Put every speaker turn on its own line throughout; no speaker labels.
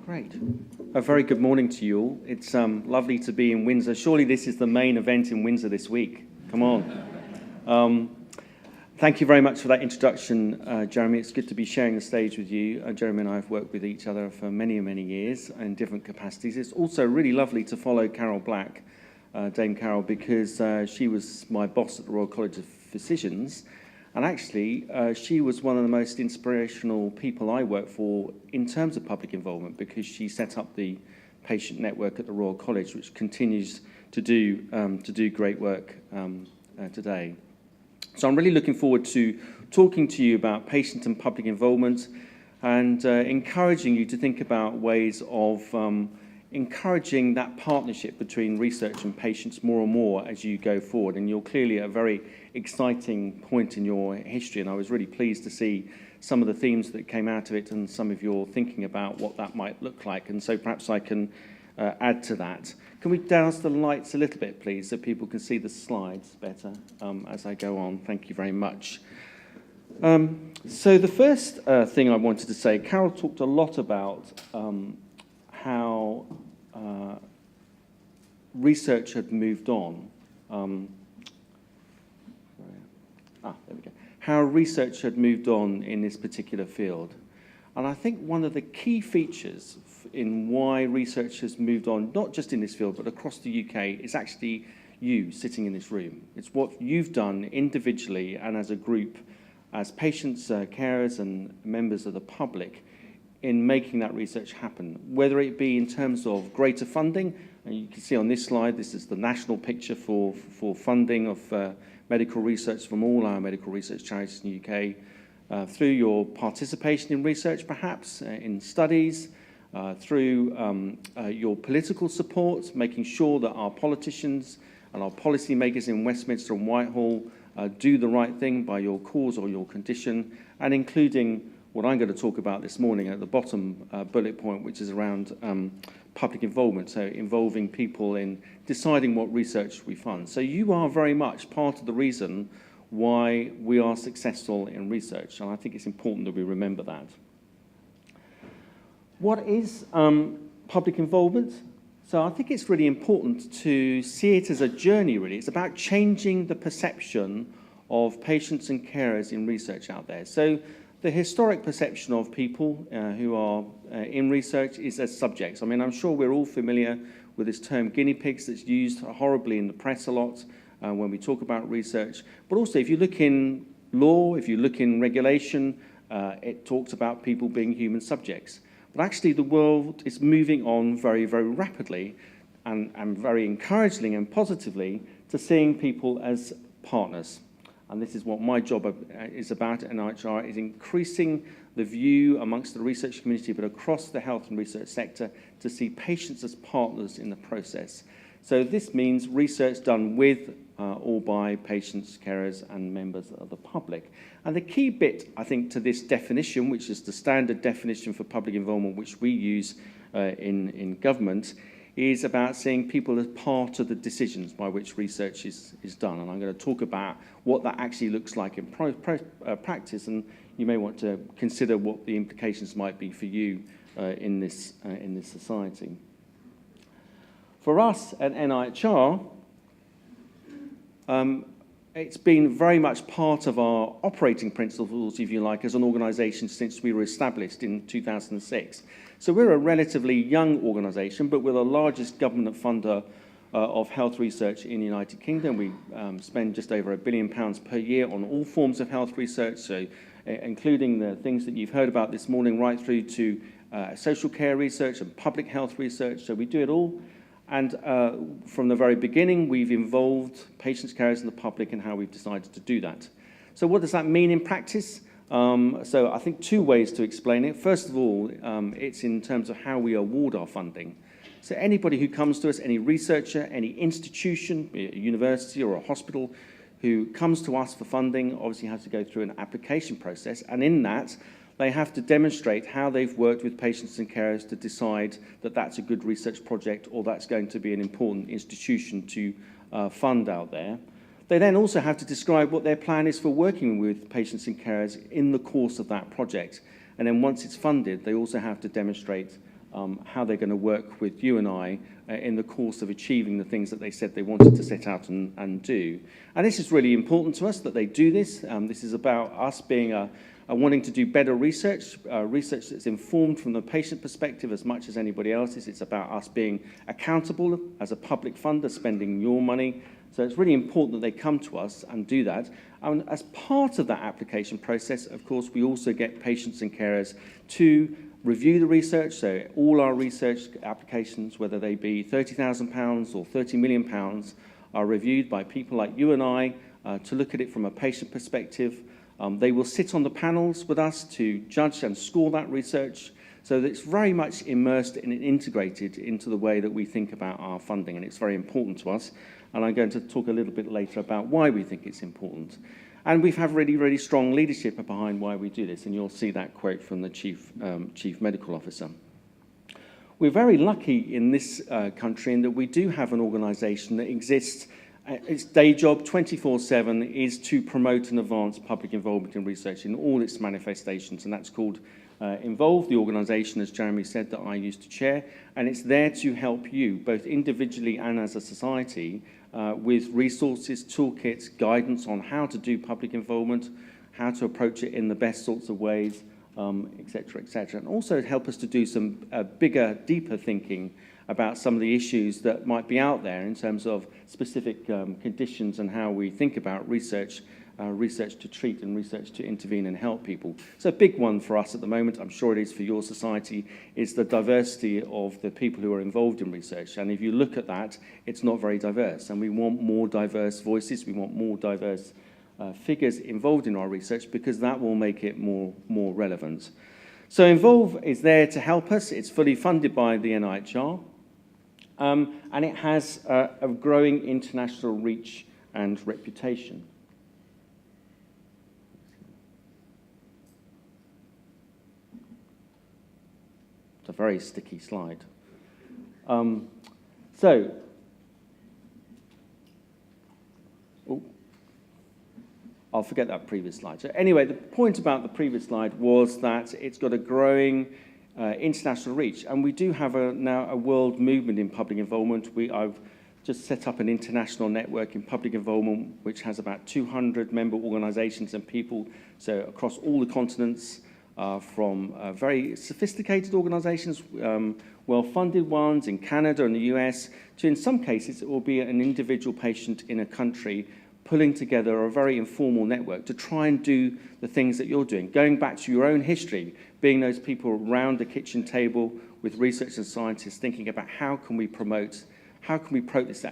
Great. A very good morning to you all. It's lovely to be in Windsor. Surely this is the main event in Windsor this week. Come on. Thank you very much for that introduction, Jeremy. It's good to be sharing the stage with you. Jeremy and I have worked with each other for many, many years in different capacities. It's also really lovely to follow Carol Black, Dame Carol, because she was my boss at the Royal College of Physicians. And actually, she was one of the most inspirational people I worked for in terms of public involvement, because she set up the patient network at the Royal College, which continues to do great work today. So I'm really looking forward to talking to you about patient and public involvement and encouraging you to think about ways of encouraging that partnership between research and patients more and more as you go forward. And you're clearly at a very exciting point in your history, and I was really pleased to see some of the themes that came out of it and some of your thinking about what that might look like. And so perhaps I can add to that. Can we douse the lights a little bit, please, so people can see the slides better as I go on? Thank you very much. So the first thing I wanted to say, Carol talked a lot about how research had moved on. There we go. How research had moved on in this particular field. And I think one of the key features in why research has moved on, not just in this field, but across the UK, is actually you sitting in this room. It's what you've done individually and as a group, as patients, carers, and members of the public in making that research happen, whether it be in terms of greater funding. And you can see on this slide, this is the national picture for funding of medical research from all our medical research charities in the UK, through your participation in research, perhaps, in studies, through your political support, making sure that our politicians and our policymakers in Westminster and Whitehall do the right thing by your cause or your condition, and including what I'm going to talk about this morning at the bottom bullet point, which is around public involvement, so involving people in deciding what research we fund. So you are very much part of the reason why we are successful in research, and I think it's important that we remember that. What is public involvement? So I think it's really important to see it as a journey, really. It's about changing the perception of patients and carers in research out there. So the historic perception of people who are in research is as subjects. I mean, I'm sure we're all familiar with this term guinea pigs that's used horribly in the press a lot when we talk about research. But also, if you look in law, if you look in regulation, it talks about people being human subjects. But actually, the world is moving on very, very rapidly and very encouragingly and positively to seeing people as partners. And this is what my job is about at NIHR, is increasing the view amongst the research community, but across the health and research sector, to see patients as partners in the process. So this means research done with or by patients, carers, and members of the public. And the key bit, I think, to this definition, which is the standard definition for public involvement, which we use in government, is about seeing people as part of the decisions by which research is done. And I'm going to talk about what that actually looks like in practice, and you may want to consider what the implications might be for you in this society. For us at NIHR, it's been very much part of our operating principles, if you like, as an organisation since we were established in 2006. So we're a relatively young organisation, but we're the largest government funder of health research in the United Kingdom. We spend just over £1 billion per year on all forms of health research, so including the things that you've heard about this morning, right through to social care research and public health research. So we do it all. And from the very beginning, we've involved patients, carers, and the public in how we've decided to do that. So what does that mean in practice? So I think two ways to explain it. First of all, it's in terms of how we award our funding. So anybody who comes to us, any researcher, any institution, be it a university or a hospital, who comes to us for funding obviously has to go through an application process. And in that, they have to demonstrate how they've worked with patients and carers to decide that that's a good research project or that's going to be an important institution to fund out there. They then also have to describe what their plan is for working with patients and carers in the course of that project. And then once it's funded, they also have to demonstrate how they're going to work with you and I in the course of achieving the things that they said they wanted to set out and do. And this is really important to us that they do this. This is about us being wanting to do better research, research that's informed from the patient perspective as much as anybody else's. It's about us being accountable as a public funder, spending your money. So it's really important that they come to us and do that. And as part of that application process, of course, we also get patients and carers to review the research. So all our research applications, whether they be £30,000 or £30 million, are reviewed by people like you and I to look at it from a patient perspective. They will sit on the panels with us to judge and score that research. So that it's very much immersed and integrated into the way that we think about our funding, and it's very important to us. And I'm going to talk a little bit later about why we think it's important. And we have really, really strong leadership behind why we do this, and you'll see that quote from the Chief Medical Officer. We're very lucky in this country in that we do have an organisation that exists. Its day job, 24/7, is to promote and advance public involvement in research in all its manifestations, and that's called Involve, the organisation, as Jeremy said, that I used to chair, and it's there to help you, both individually and as a society, with resources, toolkits, guidance on how to do public involvement, how to approach it in the best sorts of ways, etc., etc. And also help us to do some bigger, deeper thinking about some of the issues that might be out there in terms of specific conditions and how we think about research, research to treat and research to intervene and help people. So a big one for us at the moment, I'm sure it is for your society, is the diversity of the people who are involved in research. And if you look at that, it's not very diverse. And we want more diverse voices, we want more diverse figures involved in our research because that will make it more relevant. So Involve is there to help us. It's fully funded by the NIHR. And it has a growing international reach and reputation. It's a very sticky slide. I'll forget that previous slide. So anyway, the point about the previous slide was that it's got a growing international reach, and we do have now a world movement in public involvement. I've just set up an international network in public involvement, which has about 200 member organisations and people, so across all the continents, from very sophisticated organisations, well-funded ones in Canada and the US, to in some cases it will be an individual patient in a country pulling together a very informal network to try and do the things that you're doing, going back to your own history, being those people around the kitchen table with researchers and scientists thinking about how can we promote this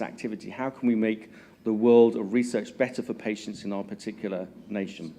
activity, how can we make the world of research better for patients in our particular nation.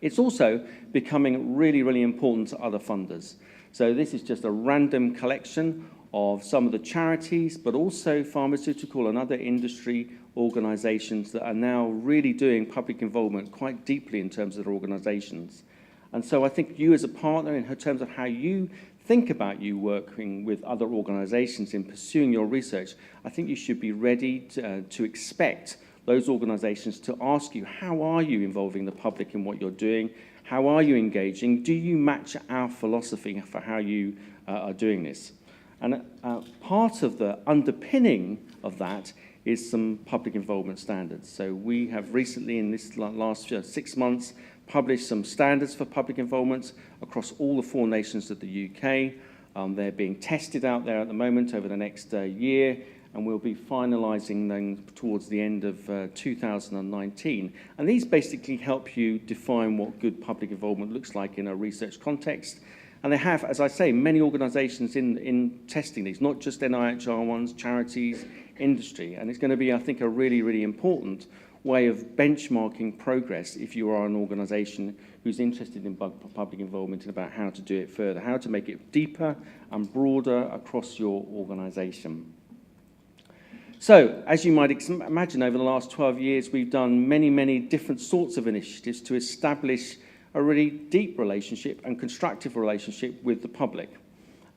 It's also becoming really, really important to other funders. So this is just a random collection of some of the charities, but also pharmaceutical and other industry organisations that are now really doing public involvement quite deeply in terms of their organisations. And so I think you as a partner, in terms of how you think about you working with other organisations in pursuing your research, I think you should be ready to expect those organisations to ask you, how are you involving the public in what you're doing? How are you engaging? Do you match our philosophy for how you are doing this? And part of the underpinning of that is some public involvement standards. So we have recently, in this last 6 months, published some standards for public involvement across all the 4 nations of the UK. They're being tested out there at the moment over the next year, and we'll be finalising them towards the end of 2019. And these basically help you define what good public involvement looks like in a research context. And they have, as I say, many organisations in testing these, not just NIHR ones, charities, industry. And it's going to be, I think, a really, really important way of benchmarking progress if you are an organisation who's interested in public involvement and about how to do it further, how to make it deeper and broader across your organisation. So, as you might imagine, over the last 12 years, we've done many, many different sorts of initiatives to establish a really deep relationship and constructive relationship with the public.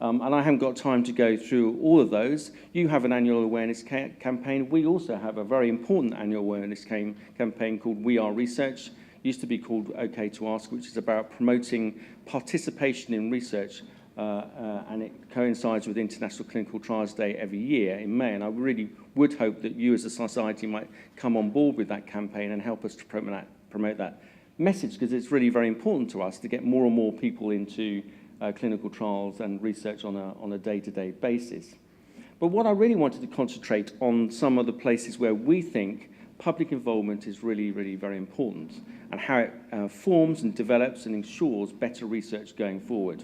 And I haven't got time to go through all of those. You have an annual awareness campaign. We also have a very important annual awareness campaign called We Are Research. Used to be called OK to Ask, which is about promoting participation in research and it coincides with International Clinical Trials Day every year in May, and I really would hope that you as a society might come on board with that campaign and help us to promote that message, because it's really very important to us to get more and more people into clinical trials and research on a day-to-day basis. But what I really wanted to concentrate on some of the places where we think public involvement is really, really very important, and how it forms and develops and ensures better research going forward.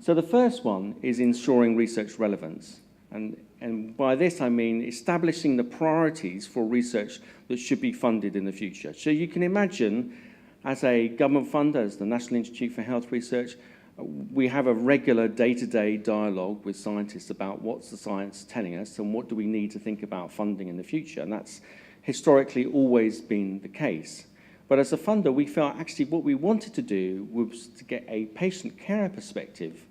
So the first one is ensuring research relevance. And by this I mean establishing the priorities for research that should be funded in the future. So you can imagine, as a government funder, as the National Institute for Health Research, we have a regular day-to-day dialogue with scientists about what's the science telling us and what do we need to think about funding in the future. And that's historically always been the case. But as a funder, we felt actually what we wanted to do was to get a patient care perspective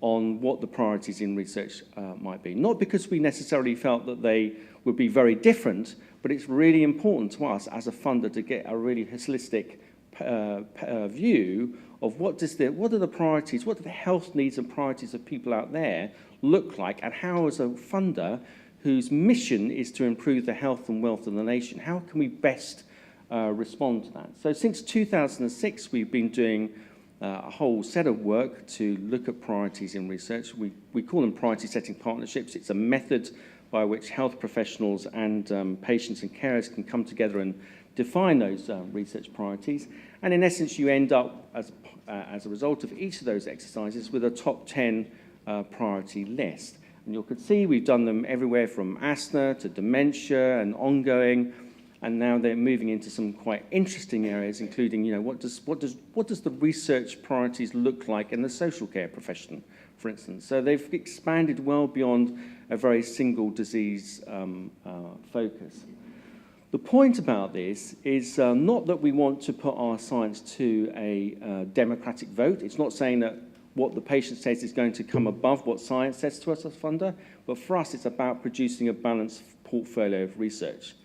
on what the priorities in research might be. Not because we necessarily felt that they would be very different, but it's really important to us as a funder to get a really holistic view of what are the priorities, what do the health needs and priorities of people out there look like, and how, as a funder whose mission is to improve the health and wealth of the nation, how can we best respond to that? So since 2006, we've been doing a whole set of work to look at priorities in research. We call them priority setting partnerships. It's a method by which health professionals and patients and carers can come together and define those research priorities. And in essence, you end up, as a result of each of those exercises, with a top 10 priority list. And you can see we've done them everywhere from asthma to dementia and ongoing, and now they're moving into some quite interesting areas, including, what does the research priorities look like in the social care profession, for instance. So they've expanded well beyond a very single disease focus. The point about this is not that we want to put our science to a democratic vote. It's not saying that what the patient says is going to come above what science says to us as funder, but for us it's about producing a balanced portfolio of research.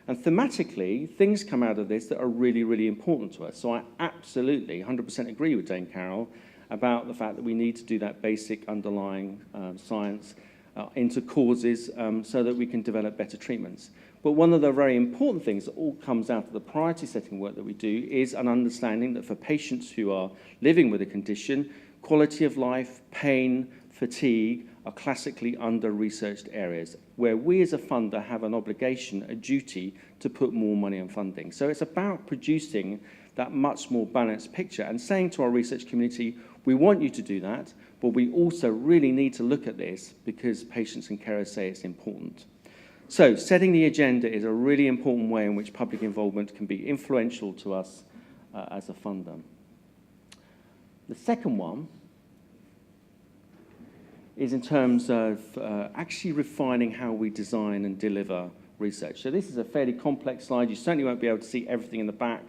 And thematically, things come out of this that are really, really important to us. So I absolutely 100% agree with Dame Carol about the fact that we need to do that basic underlying science into causes so that we can develop better treatments. But one of the very important things that all comes out of the priority setting work that we do is an understanding that for patients who are living with a condition, quality of life, pain, fatigue are classically under-researched areas where we as a funder have an obligation, a duty, to put more money and funding. So it's about producing that much more balanced picture and saying to our research community, we want you to do that, but we also really need to look at this because patients and carers say it's important. So setting the agenda is a really important way in which public involvement can be influential to us as a funder. The second one is in terms of actually refining how we design and deliver research. So this is a fairly complex slide. You certainly won't be able to see everything in the back,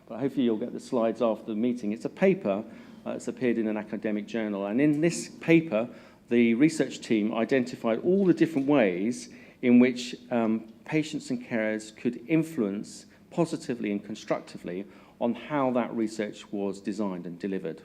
but hopefully you'll get the slides after the meeting. It's a paper that's appeared in an academic journal, and in this paper, the research team identified all the different ways in which patients and carers could influence positively and constructively on how that research was designed and delivered.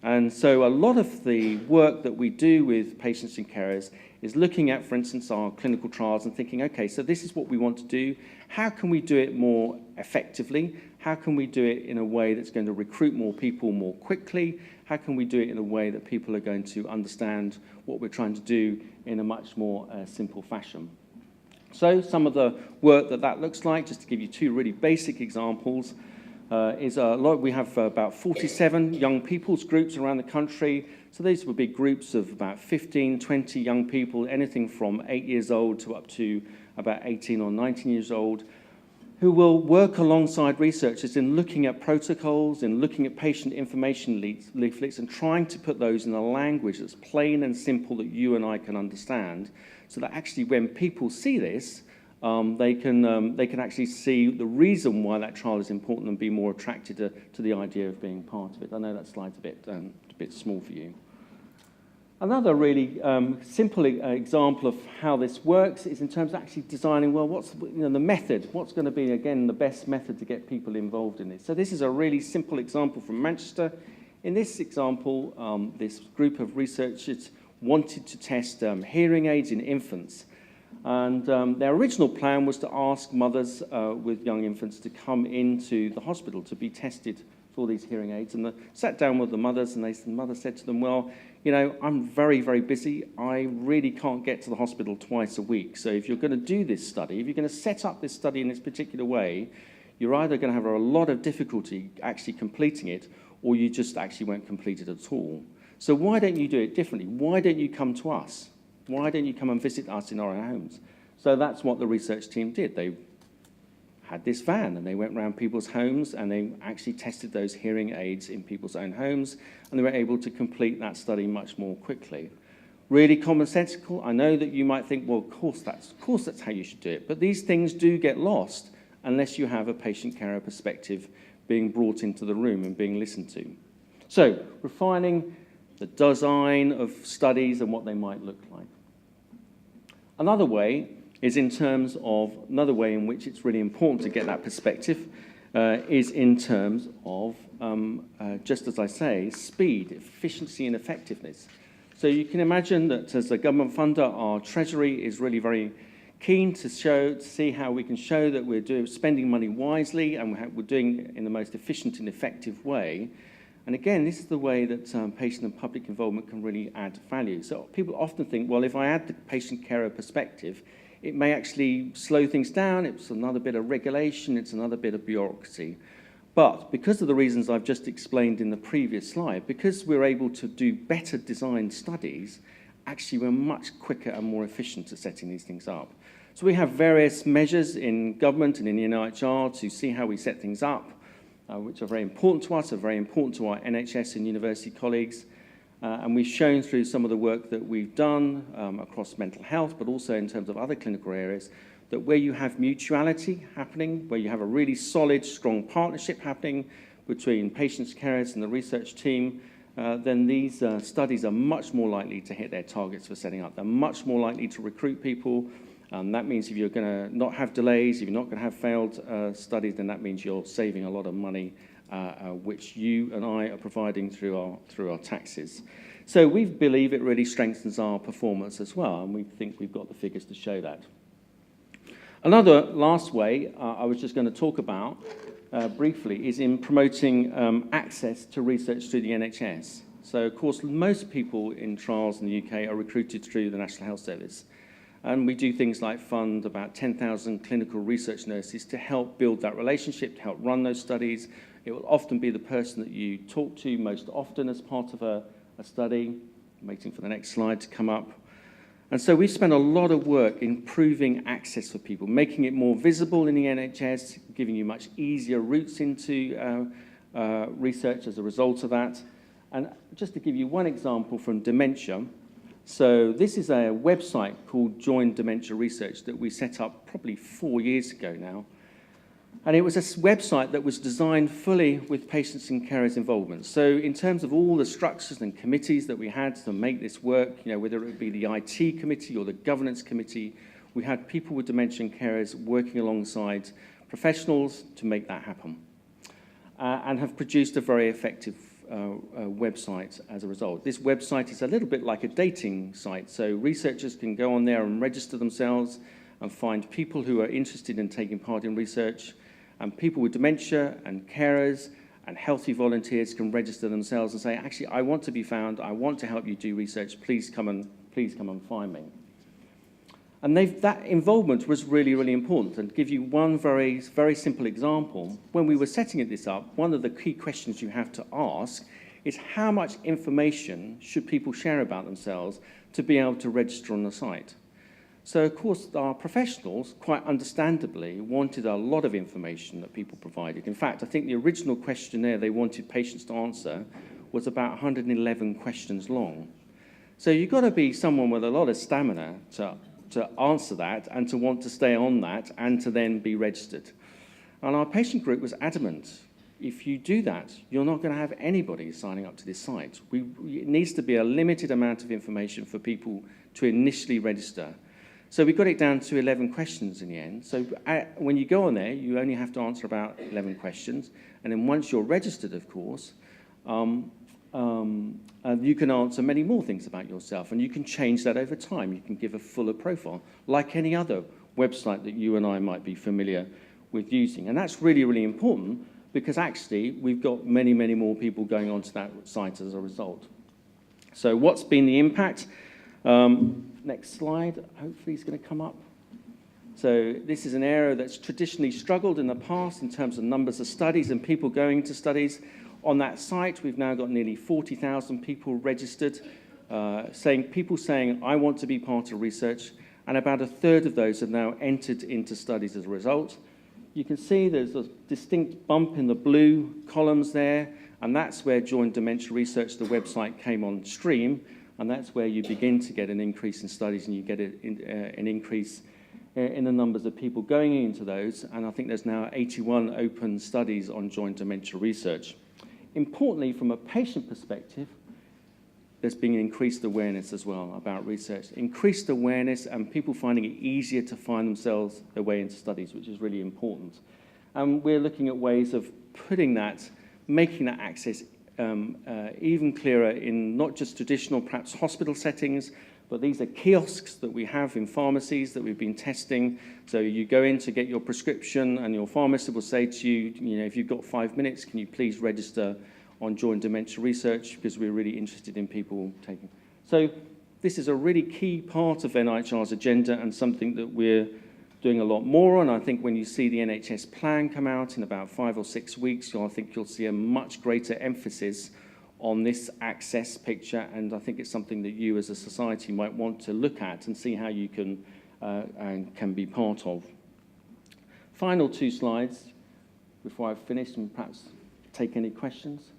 And so a lot of the work that we do with patients and carers is looking at, for instance, our clinical trials and thinking, okay, so this is what we want to do. How can we do it more effectively? How can we do it in a way that's going to recruit more people more quickly? How can we do it in a way that people are going to understand what we're trying to do in a much more simple fashion? So some of the work that looks like, just to give you two really basic examples, is a lot. We have about 47 young people's groups around the country. So these would be groups of about 15, 20 young people, anything from 8 years old to up to about 18 or 19 years old, who will work alongside researchers in looking at protocols, in looking at patient information leaflets, and trying to put those in a language that's plain and simple that you and I can understand, so that actually when people see this, they can actually see the reason why that trial is important and be more attracted to the idea of being part of it. I know that slide's a bit small for you. Another really simple example of how this works is in terms of actually designing, well, what's the method? What's going to be, again, the best method to get people involved in this? So this is a really simple example from Manchester in this example, this group of researchers wanted to test hearing aids in infants. And their original plan was to ask mothers with young infants to come into the hospital to be tested for these hearing aids. And they sat down with the mothers, and the mother said to them, well, you know, I'm very, very busy. I really can't get to the hospital twice a week. So if you're going to do this study, if you're going to set up this study in this particular way, you're either going to have a lot of difficulty actually completing it, or you just actually won't complete it at all. So why don't you do it differently? Why don't you come to us? Why don't you come and visit us in our homes? So that's what the research team did. They had this van, and they went around people's homes, and they actually tested those hearing aids in people's own homes, and they were able to complete that study much more quickly. Really commonsensical. I know that you might think, well, of course that's how you should do it. But these things do get lost unless you have a patient-carer perspective being brought into the room and being listened to. So, refining the design of studies and what they might look like. Another way in which it's really important to get that perspective is in terms of, just as I say, speed, efficiency, and effectiveness. So you can imagine that as a government funder, our Treasury is really very keen to see how we can show that we're spending money wisely and we're doing it in the most efficient and effective way. And again, this is the way that patient and public involvement can really add value. So people often think, well, if I add the patient-carer perspective, it may actually slow things down, it's another bit of regulation, it's another bit of bureaucracy. But because of the reasons I've just explained in the previous slide, because we're able to do better designed studies, actually we're much quicker and more efficient at setting these things up. So we have various measures in government and in the NIHR to see how we set things up, which are very important to us, are very important to our NHS and university colleagues. And we've shown through some of the work that we've done across mental health, but also in terms of other clinical areas, that where you have mutuality happening, where you have a really solid, strong partnership happening between patients, carers, and the research team, then these studies are much more likely to hit their targets for setting up. They're much more likely to recruit people. That means if you're going to not have delays, if you're not going to have failed studies, then that means you're saving a lot of money, which you and I are providing through our taxes. So we believe it really strengthens our performance as well, and we think we've got the figures to show that. Another last way I was just going to talk about briefly is in promoting access to research through the NHS. So, of course, most people in trials in the UK are recruited through the National Health Service. And we do things like fund about 10,000 clinical research nurses to help build that relationship, to help run those studies. It will often be the person that you talk to most often as part of a study. I'm waiting for the next slide to come up. And so we've spent a lot of work improving access for people, making it more visible in the NHS, giving you much easier routes into research as a result of that. And just to give you one example from Dementia, so this is a website called Join Dementia Research that we set up probably 4 years ago now. And it was a website that was designed fully with patients and carers' involvement. So in terms of all the structures and committees that we had to make this work, you know, whether it be the IT committee or the governance committee, we had people with dementia and carers working alongside professionals to make that happen. And have produced a very effective website as a result. This website is a little bit like a dating site, so researchers can go on there and register themselves and find people who are interested in taking part in research, and people with dementia and carers and healthy volunteers can register themselves and say, actually, I want to be found, I want to help you do research, please come and find me. And that involvement was really, really important. And to give you one very, very simple example, when we were setting this up, one of the key questions you have to ask is how much information should people share about themselves to be able to register on the site? So, of course, our professionals, quite understandably, wanted a lot of information that people provided. In fact, I think the original questionnaire they wanted patients to answer was about 111 questions long. So you've got to be someone with a lot of stamina to answer that and to want to stay on that and to then be registered. And our patient group was adamant. If you do that, you're not going to have anybody signing up to this site. It needs to be a limited amount of information for people to initially register. So we got it down to 11 questions in the end. So when you go on there, you only have to answer about 11 questions. And then once you're registered, of course, you can answer many more things about yourself, and you can change that over time. You can give a fuller profile, like any other website that you and I might be familiar with using. And that's really, really important, because actually we've got many, many more people going onto that site as a result. So what's been the impact? Next slide, hopefully it's going to come up. So this is an area that's traditionally struggled in the past in terms of numbers of studies and people going to studies. On that site, we've now got nearly 40,000 people registered, people saying, I want to be part of research, and about a third of those have now entered into studies as a result. You can see there's a distinct bump in the blue columns there, and that's where Join Dementia Research, the website, came on stream, and that's where you begin to get an increase in studies, and you get an increase in the numbers of people going into those, and I think there's now 81 open studies on Join Dementia Research. Importantly, from a patient perspective, there's been increased awareness as well about research. Increased awareness and people finding it easier to find themselves their way into studies, which is really important. And we're looking at ways of putting that, making that access even clearer in not just traditional, perhaps hospital settings, but these are kiosks that we have in pharmacies that we've been testing. So you go in to get your prescription, and your pharmacist will say to you, if you've got 5 minutes, can you please register on Join Dementia Research, because we're really interested in people taking. So this is a really key part of NIHR's agenda, and something that we're doing a lot more on. I think when you see the NHS plan come out in about 5 or 6 weeks, I think you'll see a much greater emphasis on this access picture, and I think it's something that you as a society might want to look at and see how you can and can be part of. Final 2 slides before I've finished, and perhaps take any questions.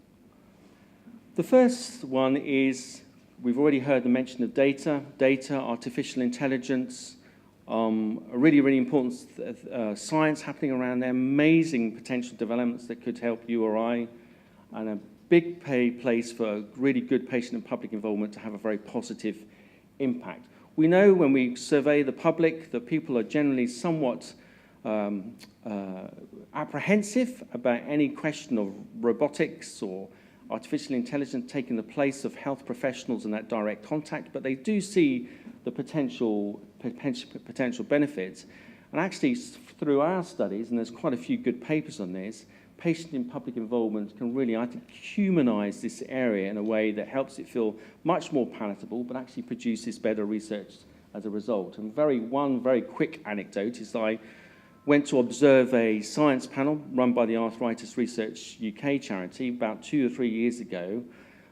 The first one is, we've already heard the mention of data, artificial intelligence, really, really important science happening around there, amazing potential developments that could help you or I, and a big place for really good patient and public involvement to have a very positive impact. We know when we survey the public that people are generally somewhat apprehensive about any question of robotics or artificial intelligence taking the place of health professionals and that direct contact, but they do see the potential benefits. And actually, through our studies, and there's quite a few good papers on this, patient and public involvement can really, I think, humanize this area in a way that helps it feel much more palatable, but actually produces better research as a result. And one very quick anecdote is I went to observe a science panel run by the Arthritis Research UK charity about 2 or 3 years ago,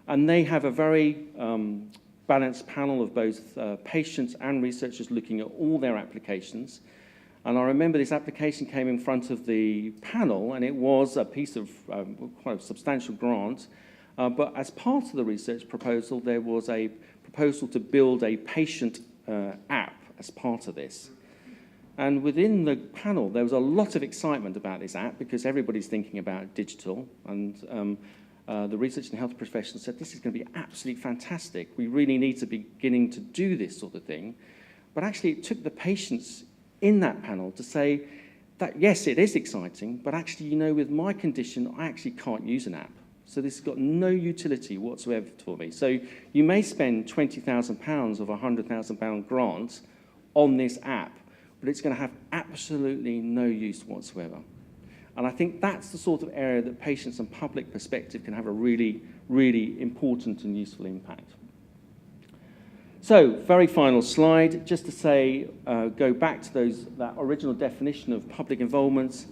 and they have a very balanced panel of both patients and researchers looking at all their applications. And I remember this application came in front of the panel, and it was a piece of quite a substantial grant. But as part of the research proposal, there was a proposal to build a patient app as part of this. And within the panel, there was a lot of excitement about this app, because everybody's thinking about digital. And the research and health professionals said, this is going to be absolutely fantastic. We really need to be beginning to do this sort of thing. But actually, it took the patients in that panel to say that, yes, it is exciting, but actually, with my condition, I actually can't use an app. So this has got no utility whatsoever for me. So you may spend £20,000 of a £100,000 grant on this app, but it's going to have absolutely no use whatsoever. And I think that's the sort of area that patients and public perspective can have a really, really important and useful impact. So, very final slide, just to say, go back to that original definition of public involvement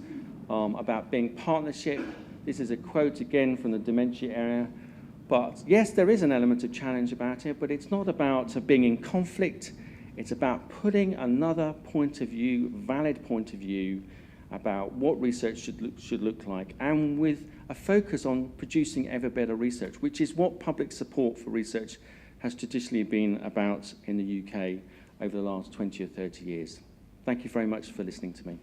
about being partnership. This is a quote again from the dementia area. But yes, there is an element of challenge about it, but it's not about being in conflict. It's about putting another point of view, valid point of view, about what research should look like, and with a focus on producing ever better research, which is what public support for research has traditionally been about in the UK over the last 20 or 30 years. Thank you very much for listening to me.